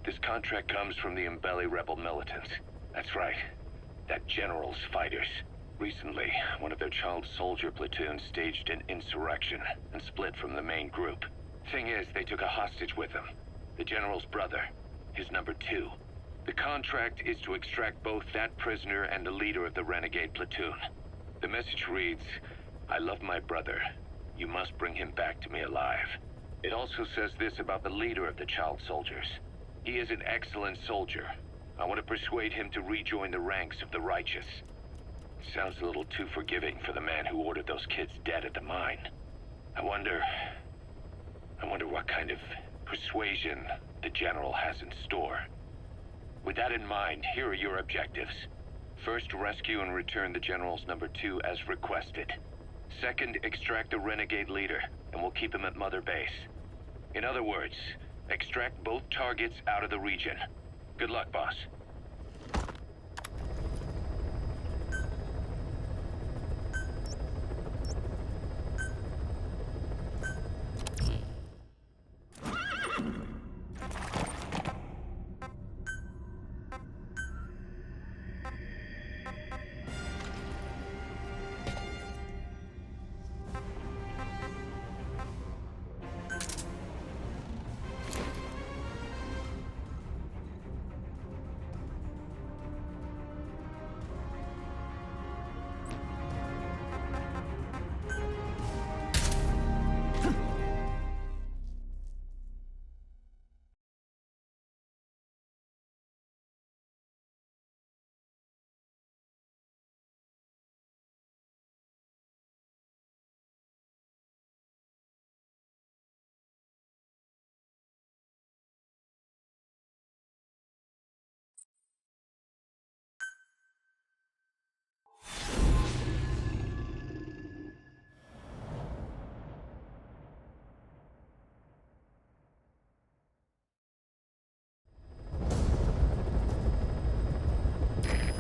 This contract comes from the Mbeli rebel militants. That's right. That general's fighters. Recently, one of their child soldier platoons staged an insurrection and split from the main group. Thing is, they took a hostage with them. The general's brother. His number 2. The contract is to extract both that prisoner and the leader of the renegade platoon. The message reads, "I love my brother. You must bring him back to me alive." It also says this about the leader of the child soldiers. He is an excellent soldier. I want to persuade him to rejoin the ranks of the righteous. Sounds a little too forgiving for the man who ordered those kids dead at the mine. I wonder what kind of persuasion the general has in store. With that in mind, here are your objectives. First, rescue and return the general's number 2 as requested. Second, extract the renegade leader, and we'll keep him at Mother Base. In other words, extract both targets out of the region. Good luck, boss.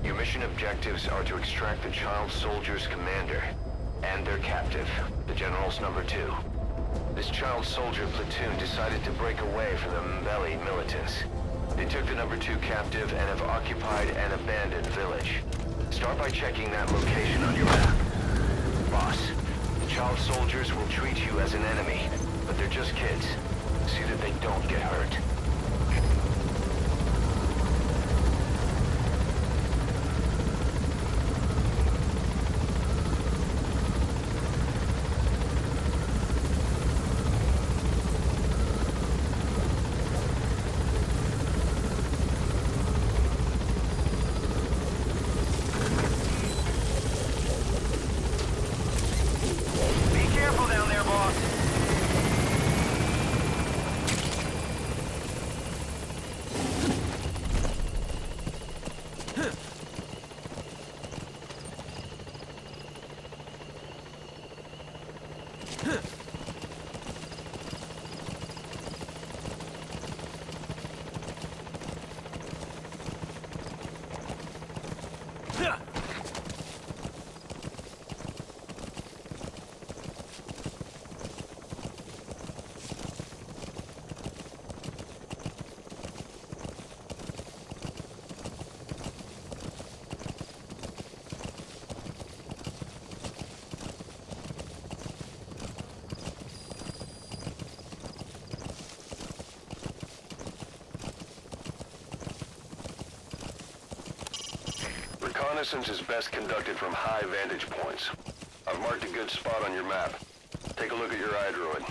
Your mission objectives are to extract the child soldier's commander and their captive, the general's number 2. This child soldier platoon decided to break away from the Mbeli militants. They took the number 2 captive and have occupied an abandoned village. Start by checking that location on your map. Boss, the child soldiers will treat you as an enemy, but they're just kids. See that they don't get hurt. Reconnaissance is best conducted from high vantage points. I've marked a good spot on your map. Take a look at your iDroid.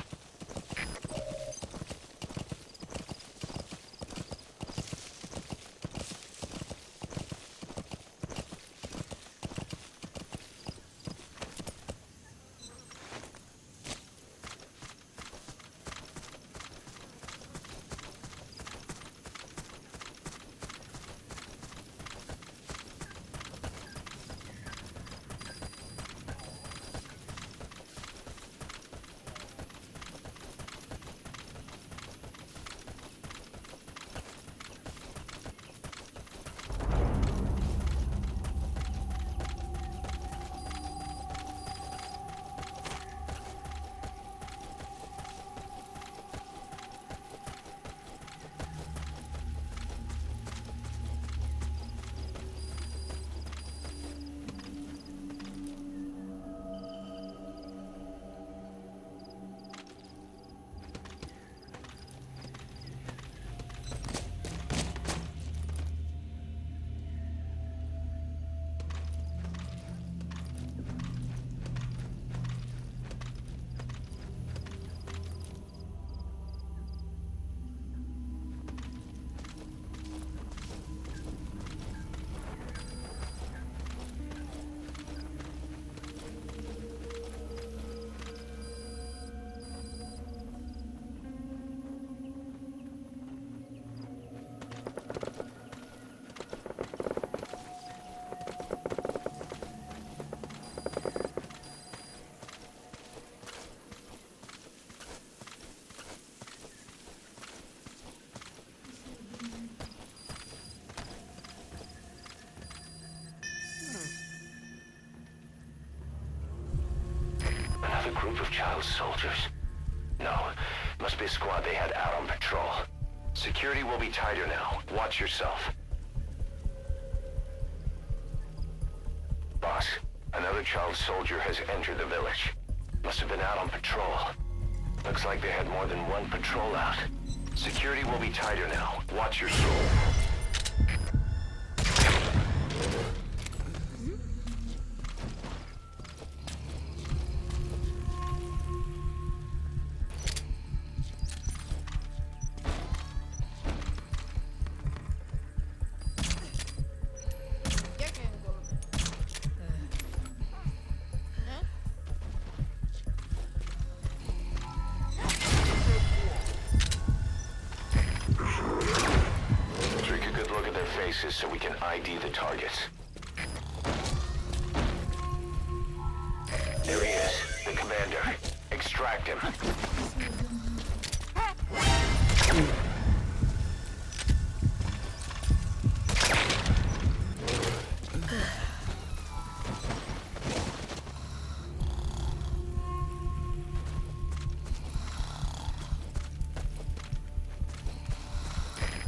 child soldiers. No, must be a squad they had out on patrol. Security will be tighter now. Watch yourself. Boss, another child soldier has entered the village. Must have been out on patrol. Looks like they had more than one patrol out. Security will be tighter now. Watch your soul. So we can ID the targets. There he is, the commander. Extract him.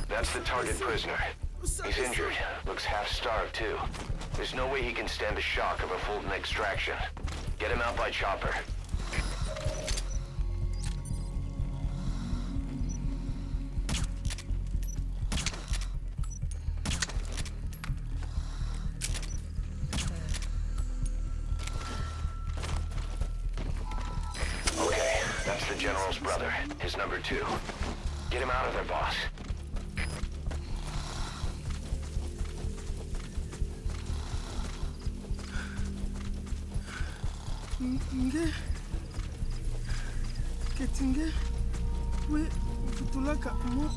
That's the target prisoner. He's injured. Looks half-starved, too. There's no way he can stand the shock of a Fulton extraction. Get him out by chopper. Okay, that's the General's brother. His number 2. Get him out of there, boss. Ketinge we futulaka mo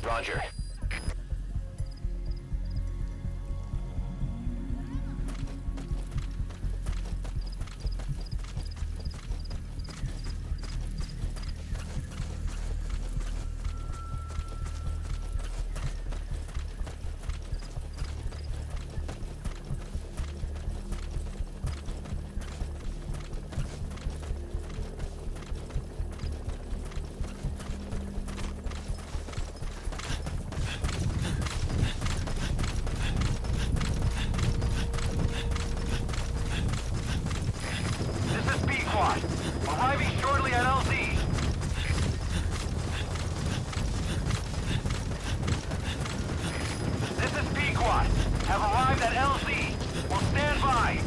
Roger. Arriving shortly at LZ. This is Pequot. Have arrived at LZ. Will stand by.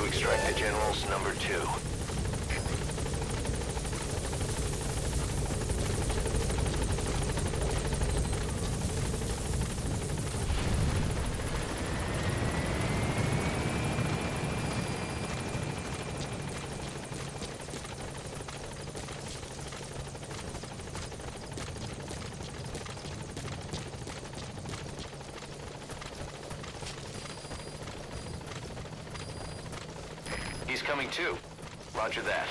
Extract the General's number 2. He's coming too. Roger that.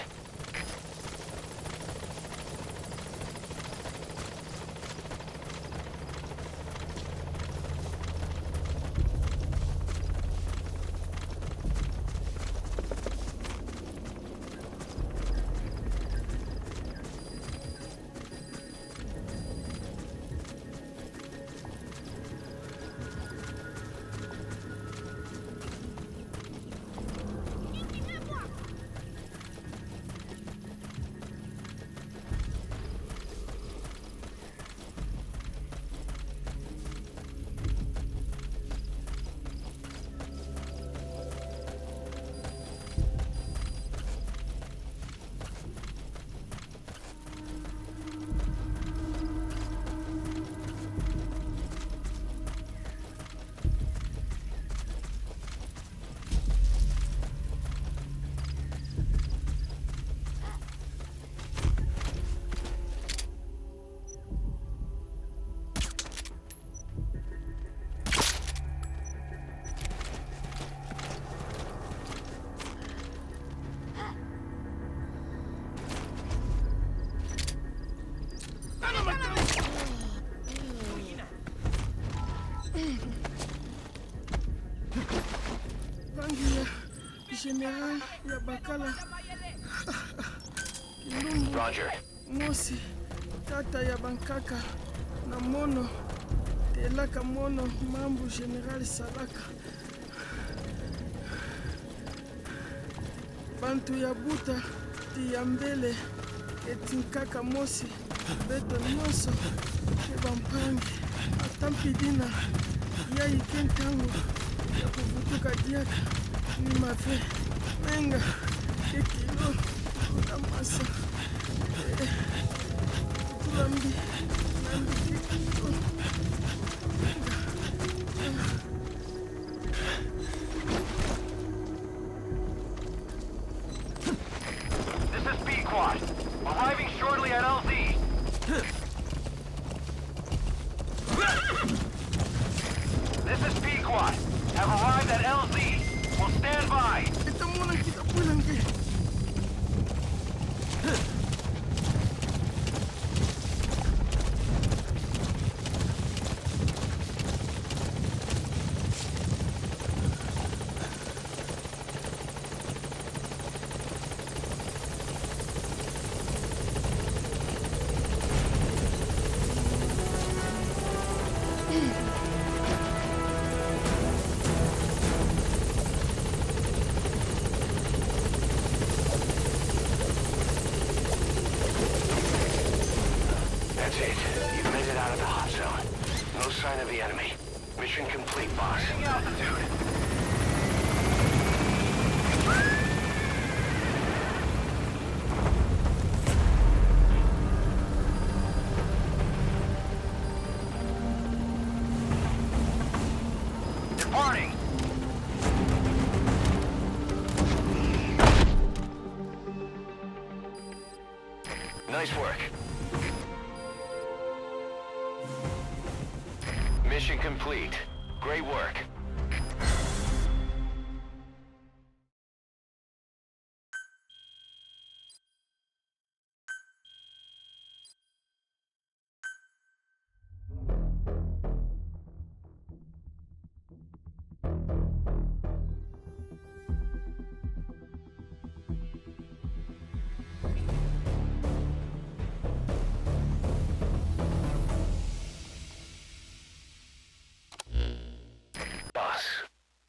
Rangi ya General ya Bakala. Kilumbu. Roger. Mosi. Tata ya Bankaka. Na Mono. Telaka Mono. Mambu General Salaka. Bantu ya Buta. Tiyambele. Etinkaka Mosi. Beto Nyoso. Kebampangi. Atampidina. Ya ikentango. Ya kuvutuka diaka. Ni mafe. Menga. Kekilo. Kutamasa. Tulambi. Nambi kekilo. Menga. This is B-Quad. Arriving shortly at LZ. This is P-Quad. Have arrived at LZ. Will stand by. Ito muna kita pulang ke. That's it. You've made it out of the hot zone. No sign of the enemy. Mission complete, boss. Altitude. Departing. Nice work. Mission complete. Great work.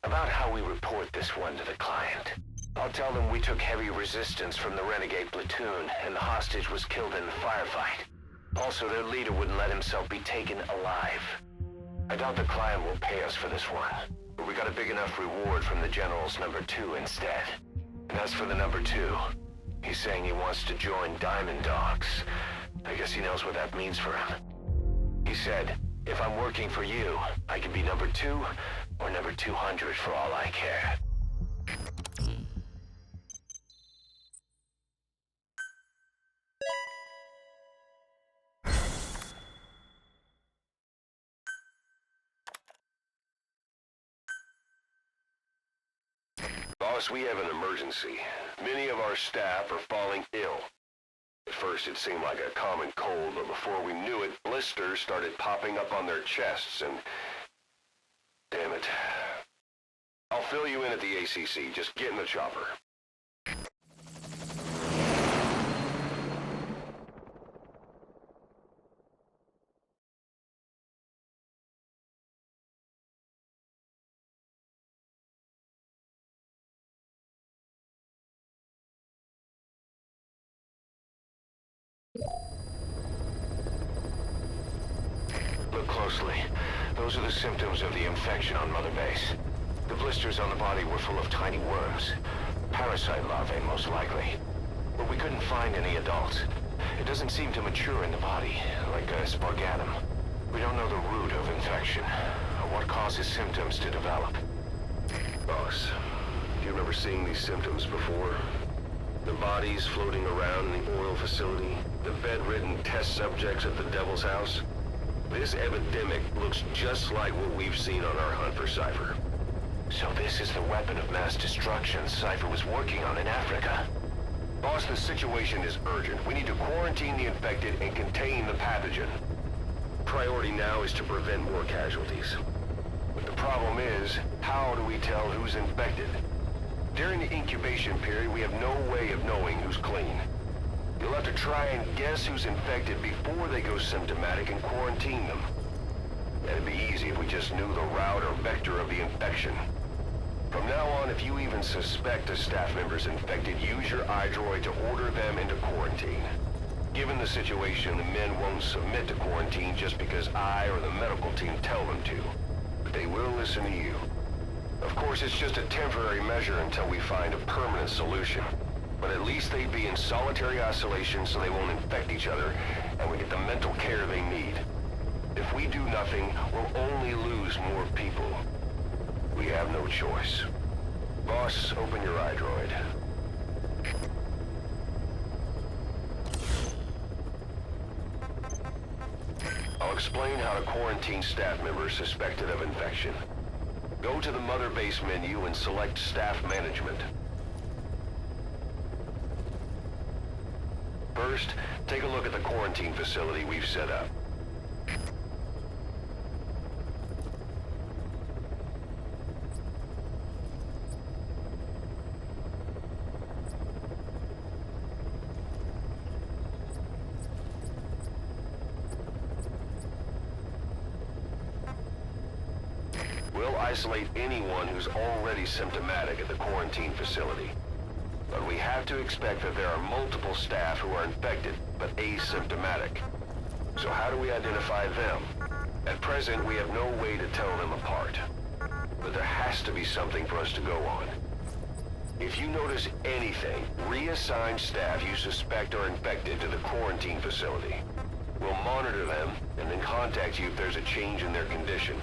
About how we report this one to the client. I'll tell them we took heavy resistance from the renegade platoon and the hostage was killed in the firefight. Also, their leader wouldn't let himself be taken alive. I doubt the client will pay us for this one, but we got a big enough reward from the General's number 2 instead. And as for the number 2, he's saying he wants to join Diamond Dogs. I guess he knows what that means for him. He said, if I'm working for you, I can be number 2 or number 200 for all I care. Boss, we have an emergency. Many of our staff are falling ill. At first it seemed like a common cold, but before we knew it, blisters started popping up on their chests and... Damn it. I'll fill you in at the ACC. Just get in the chopper. Look closely. Those are the symptoms of the infection on Mother Base. The blisters on the body were full of tiny worms. Parasite larvae, most likely. But we couldn't find any adults. It doesn't seem to mature in the body, like a spargatum. We don't know the root of infection, or what causes symptoms to develop. Boss, do you remember seeing these symptoms before? The bodies floating around in the oil facility, the bedridden test subjects at the Devil's House. This epidemic looks just like what we've seen on our hunt for Cypher. So this is the weapon of mass destruction Cypher was working on in Africa. Boss, the situation is urgent. We need to quarantine the infected and contain the pathogen. Priority now is to prevent more casualties. problem is, how do we tell who's infected? During the incubation period, we have no way of knowing who's clean. You'll have to try and guess who's infected before they go symptomatic and quarantine them. It'd be easy if we just knew the route or vector of the infection. From now on, if you even suspect a staff member's infected, use your iDroid to order them into quarantine. Given the situation, the men won't submit to quarantine just because I or the medical team tell them to. But they will listen to you. Of course, it's just a temporary measure until we find a permanent solution. But at least they'd be in solitary isolation so they won't infect each other, and we get the mental care they need. If we do nothing, we'll only lose more people. We have no choice. Boss, open your iDroid. I'll explain how to quarantine staff members suspected of infection. Go to the Mother Base menu and select Staff Management. First, take a look at the quarantine facility we've set up. We'll isolate anyone who's already symptomatic at the quarantine facility. But we have to expect that there are multiple staff who are infected, but asymptomatic. So how do we identify them? At present, we have no way to tell them apart. But there has to be something for us to go on. If you notice anything, reassign staff you suspect are infected to the quarantine facility. We'll monitor them, and then contact you if there's a change in their condition.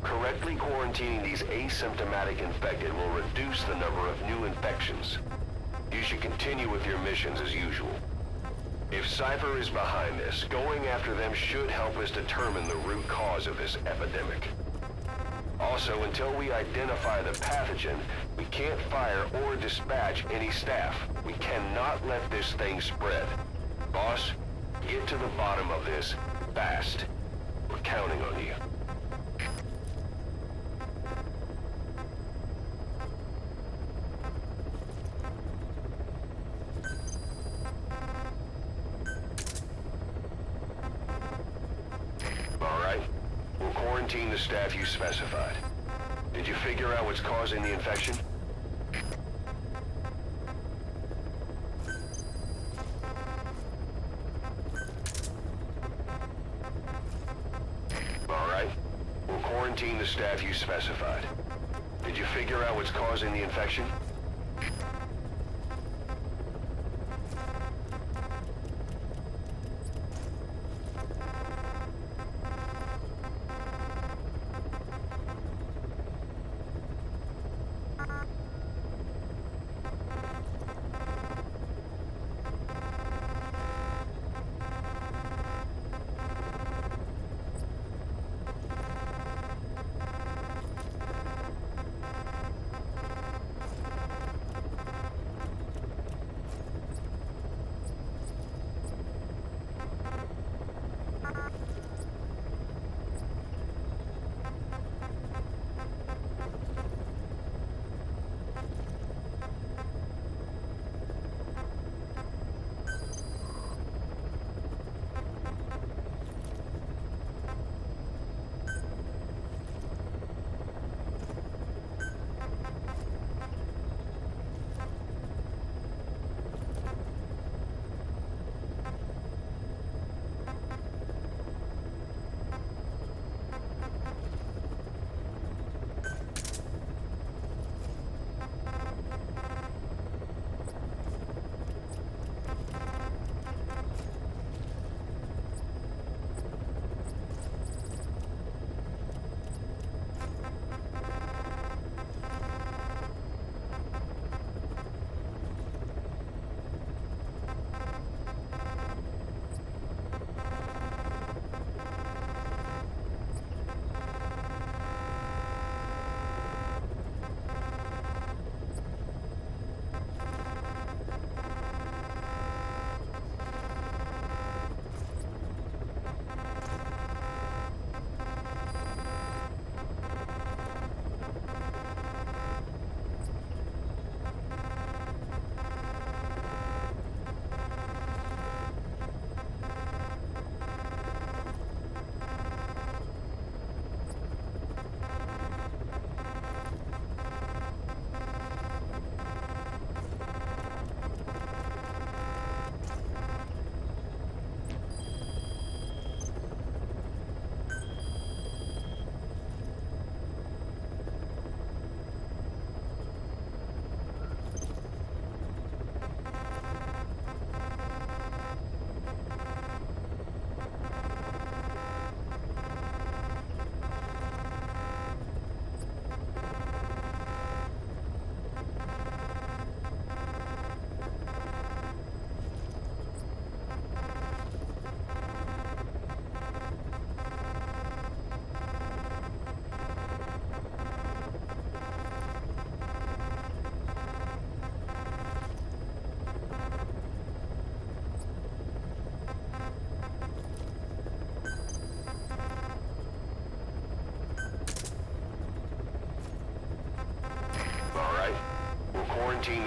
Correctly quarantining these asymptomatic infected will reduce the number of new infections. You should continue with your missions as usual. If Cypher is behind this, going after them should help us determine the root cause of this epidemic. Also, until we identify the pathogen, we can't fire or dispatch any staff. We cannot let this thing spread. Boss, get to the bottom of this fast. We're counting on you. Quarantine the staff you specified. Did you figure out what's causing the infection? All right. We'll quarantine the staff you specified. Did you figure out what's causing the infection?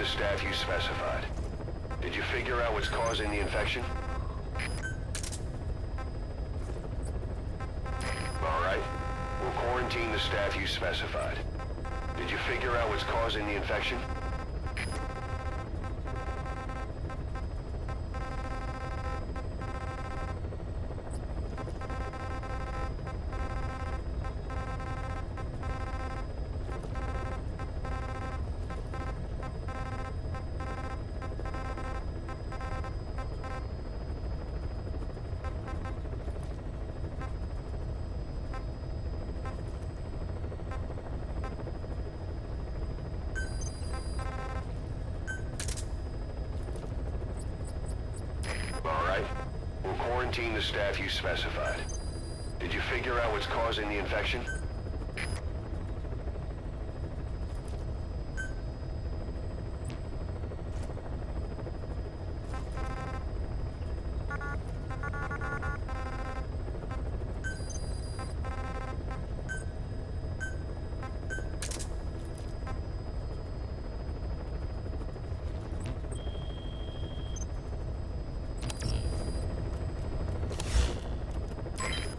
staff you specified. Did you figure out what's causing the infection? All right. We'll quarantine the staff you specified. Did you figure out what's causing the infection? All right. We'll quarantine the staff you specified. Did you figure out what's causing the infection?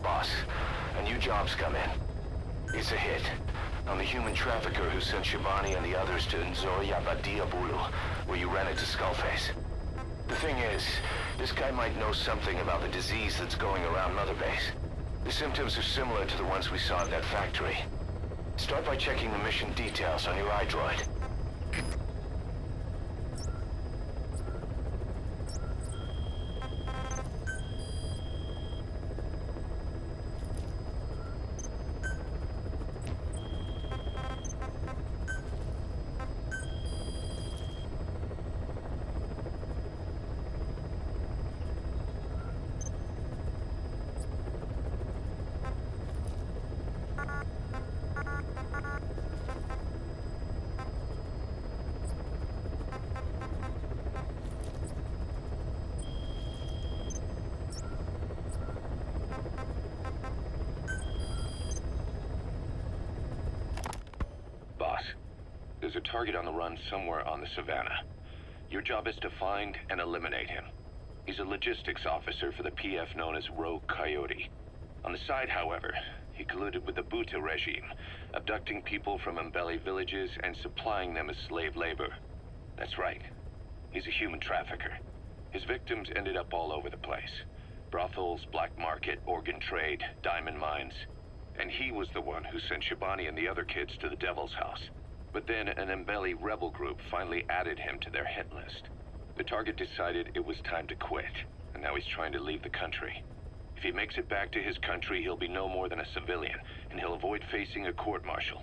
Boss, a new job's come in. It's a hit. I'm the human trafficker who sent Shabani and the others to Nzoya Badia Bulu, where you ran into Skullface. The thing is, this guy might know something about the disease that's going around Mother Base. The symptoms are similar to the ones we saw at that factory. Start by checking the mission details on your iDroid. Boss, there's a target on the run somewhere on the savannah. Your job is to find and eliminate him. He's a logistics officer for the PF known as Rogue Coyote. On the side, however, he colluded with the Buta regime, abducting people from Mbele villages and supplying them as slave labor. That's right. He's a human trafficker. His victims ended up all over the place. Brothels, black market, organ trade, diamond mines. And he was the one who sent Shabani and the other kids to the Devil's House. But then an Mbele rebel group finally added him to their hit list. The target decided it was time to quit, and now he's trying to leave the country. If he makes it back to his country, he'll be no more than a civilian, and he'll avoid facing a court-martial.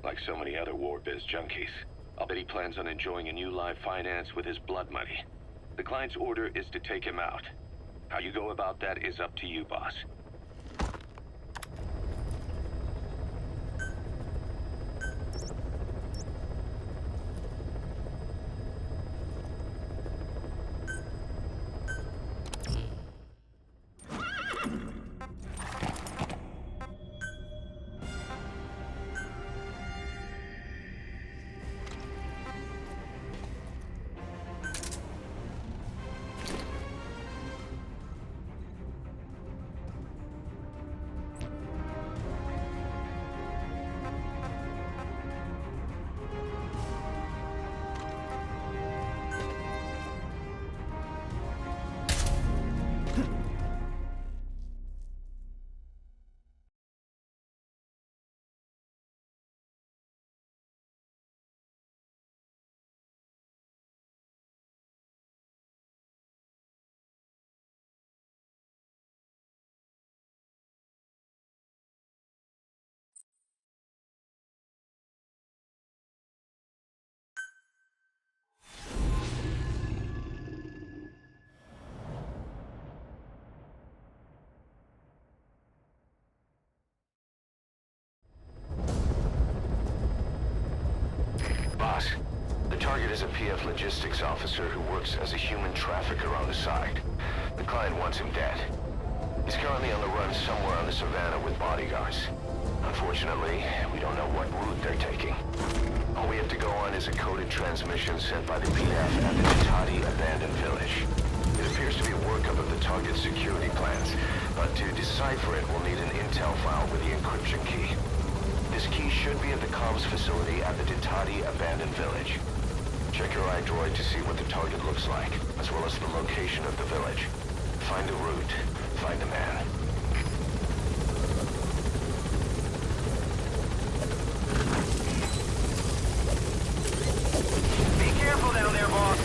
Like so many other war biz junkies. I'll bet he plans on enjoying a new live finance with his blood money. The client's order is to take him out. How you go about that is up to you, boss. Boss, the target is a PF logistics officer who works as a human trafficker on the side. The client wants him dead. He's currently on the run somewhere on the savannah with bodyguards. Unfortunately, we don't know what route they're taking. All we have to go on is a coded transmission sent by the PF at the Titati abandoned village. It appears to be a workup of the target's security plans, but to decipher it, we'll need an intel file with the encryption key. This key should be at the comms facility at the Titati abandoned village. Check your iDroid to see what the target looks like, as well as the location of the village. Find a route, find a man. Be careful down there, boss.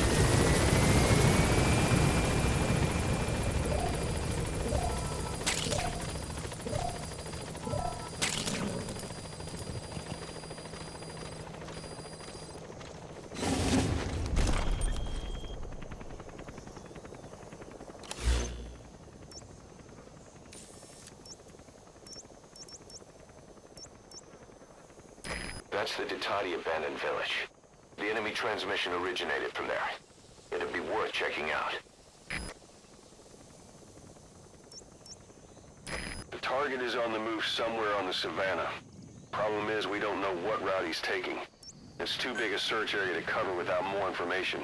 That's the Titati abandoned village. The enemy transmission originated from there. It'd be worth checking out. The target is on the move somewhere on the savannah. Problem is, we don't know what route he's taking. It's too big a search area to cover without more information.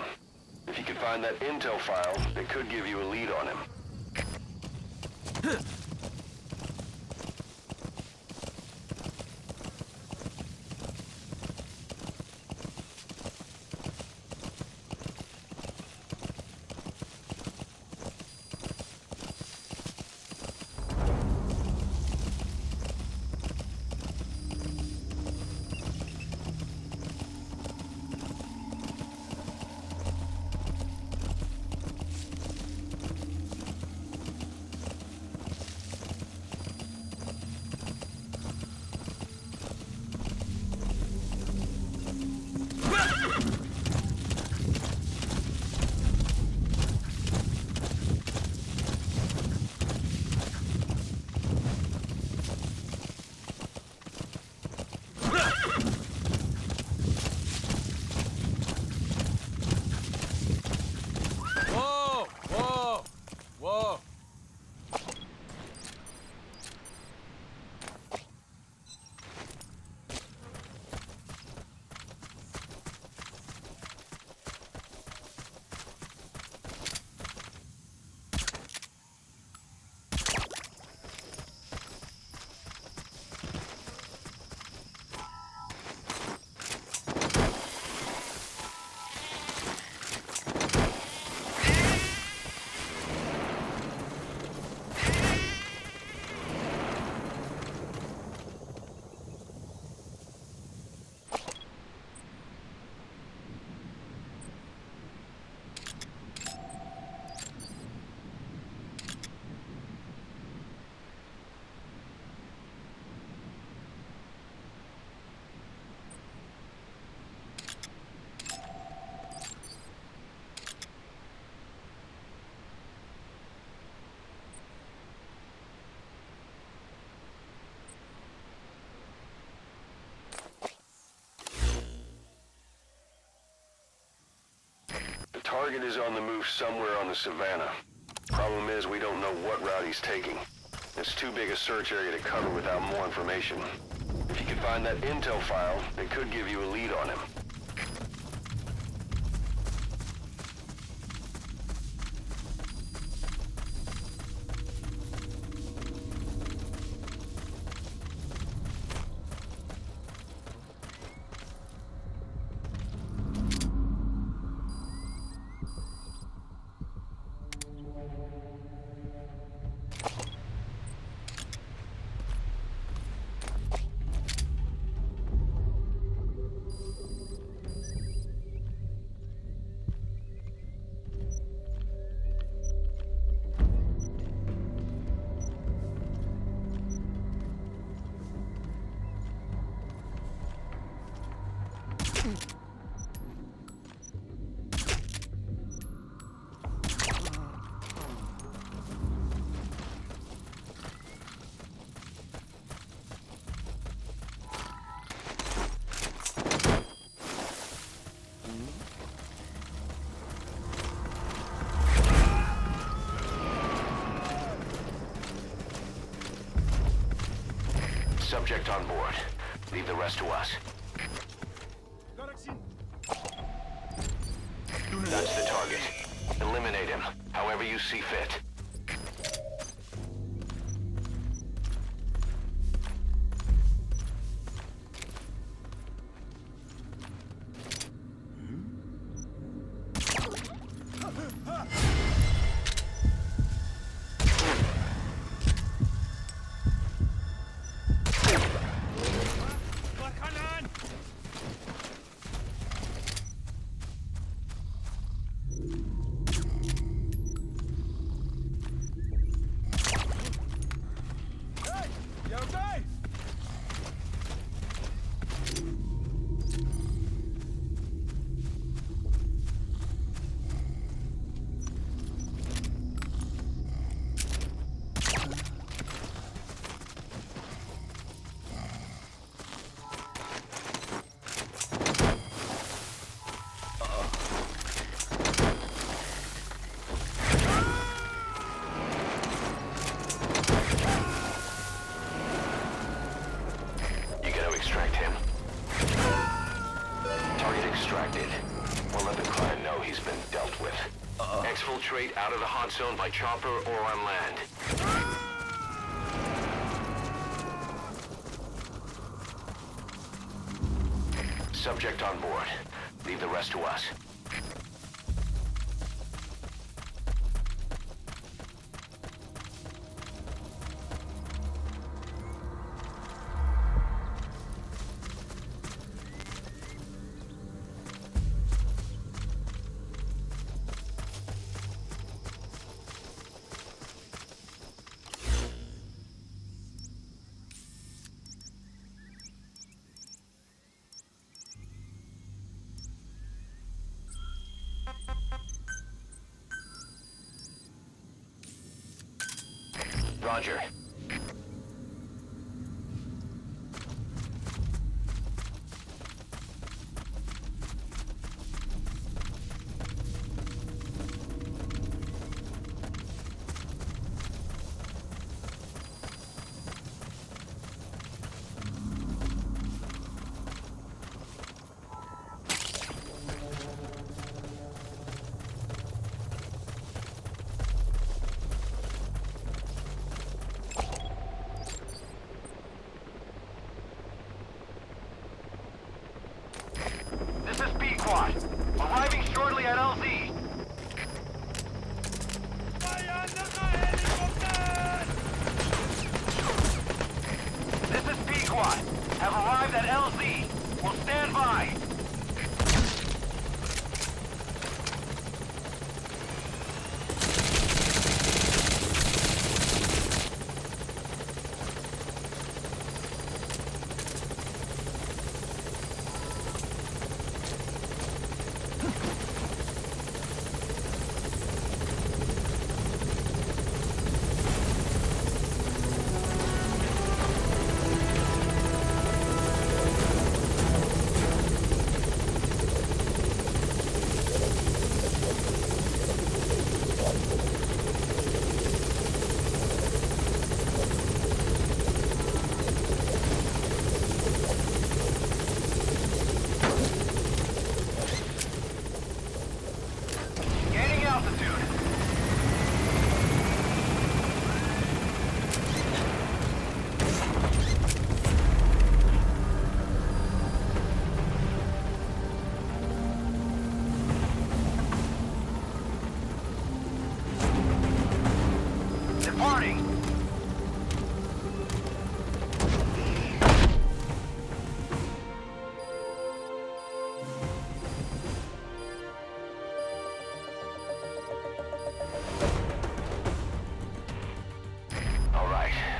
If you could find that intel file, it could give you a lead on him. Target is on the move somewhere on the savannah. Problem is, we don't know what route he's taking. It's too big a search area to cover without more information. If you could find that intel file, it could give you a lead on him. Subject on board. Leave the rest to us. Got That's the target. Eliminate him, however you see fit. Extract him. Target extracted. We'll let the client know he's been dealt with. Exfiltrate out of the hot zone by chopper or on land. Subject on board. Leave the rest to us. Roger. Arriving shortly at LZ. This is P-Quad. Have arrived at LZ. Will stand by.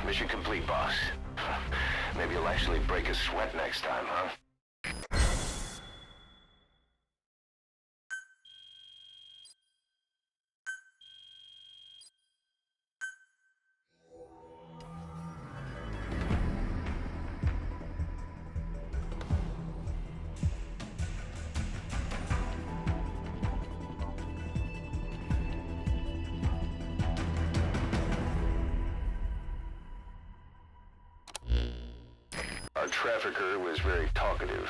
Mission complete, boss. Maybe you'll actually break a sweat next time, huh? Our trafficker was very talkative.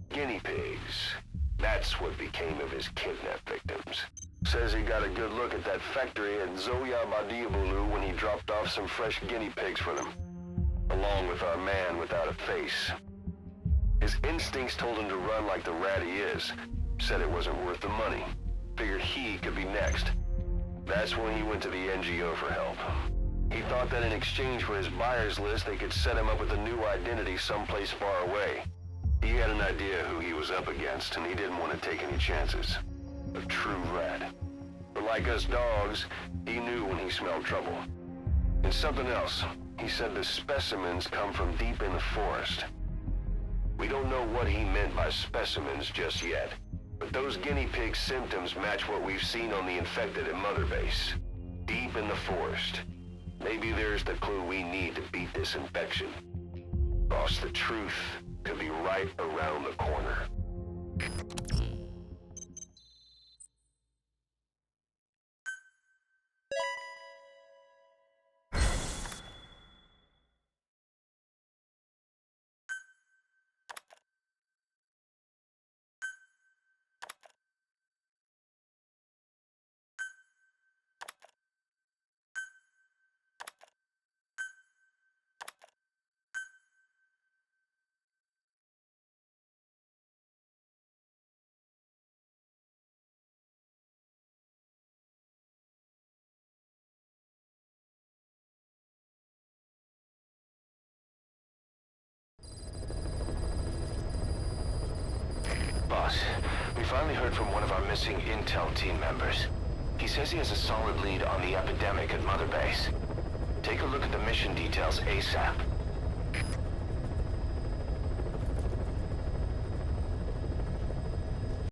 Guinea pigs. That's what became of his kidnapped victims. Says he got a good look at that factory at Zoya Badiabulu when he dropped off some fresh guinea pigs for them, along with our man without a face. His instincts told him to run like the rat he is. Said it wasn't worth the money. Figured he could be next. That's when he went to the NGO for help. He thought that in exchange for his buyer's list, they could set him up with a new identity someplace far away. He had an idea who he was up against, and he didn't want to take any chances. A true rat. But like us dogs, he knew when he smelled trouble. And something else. He said the specimens come from deep in the forest. We don't know what he meant by specimens just yet, but those guinea pig symptoms match what we've seen on the infected at Mother Base. Deep in the forest. Maybe there's the clue we need to beat this infection. Boss, the truth could be right around the corner. Boss, we finally heard from one of our missing intel team members. He says he has a solid lead on the epidemic at Mother Base. Take a look at the mission details ASAP.